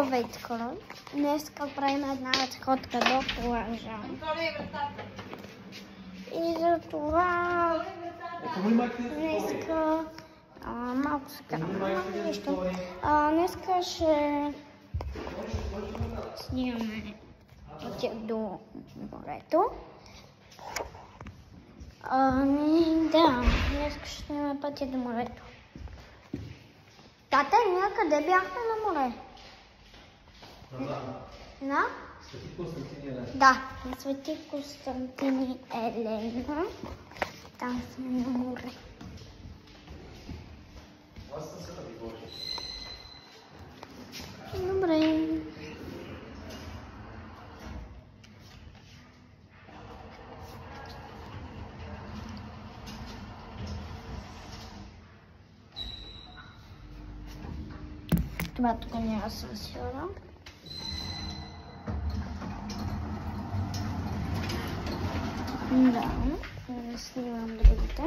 Здравейте, днеска правим една разходка до плажа. И за това днеска малко се караме, нищо. Днеска ще снимаме пътя до морето. Да, днеска ще снимаме пътя до морето. Тата, някъде бяхме на море? На? Свети Константин Елена. Да, на Свети Константин Елена. Там сме на море. Аз съм се таби Боже. Добре. Това тук няма асансьора. Да, не снимам другите.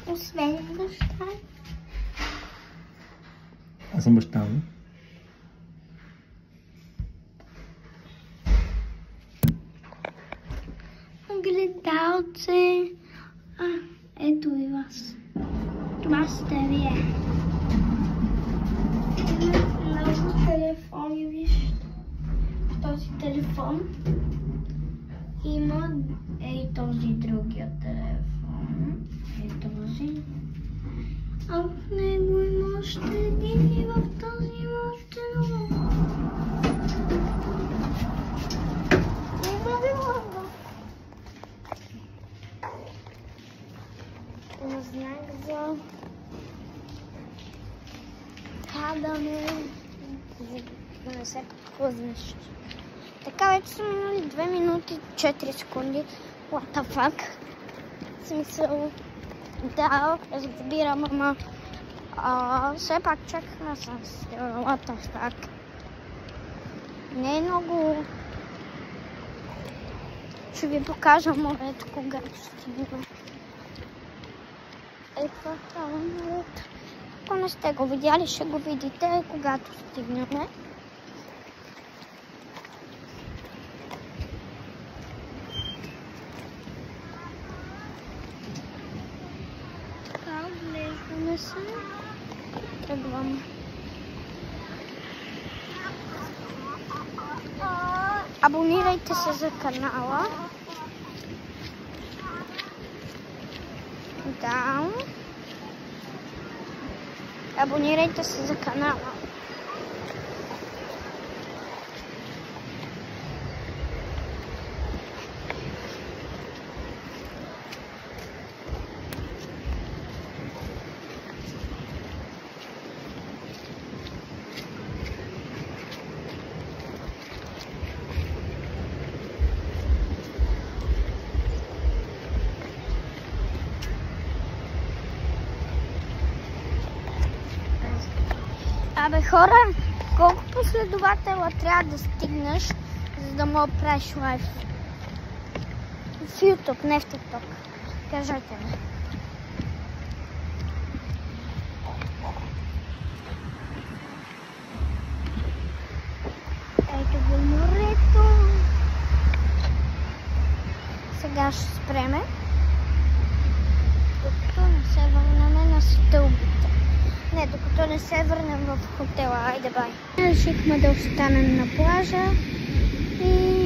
Освен баща. Аз съм баща ми. Гледалце. Ето и вас. Това сте вие. Много телефони, виж. В този телефон има и този другия телефон. И този. А в него има още един и в този има още много. Има знак за падане, да не се подхлъзнеш. Така вече са минали 2 минути 4 секунди. What the fuck? В смисъл, да, разбирам, ама все пак чакахме асансьора. What the fuck? Не е много. Ще ви покажа морето, когато стигнем. Това е морето. Ако не сте го видяли, ще го видите, когато стигнем. Така, влеждаме се. Тръгваме. Абонирайте се за канала. Да. Абонирайте се за канала. Абе хора, колко последователя трябва да стигнеш, за да мога правиш лайв? В YouTube, не в TikTok. Кажете ми. Ето го морето. Сега ще спреме. Докато не се върнем на стълбите. Не, докато не се върнем в хотела. Айде, бай. Решихме да останем на плажа и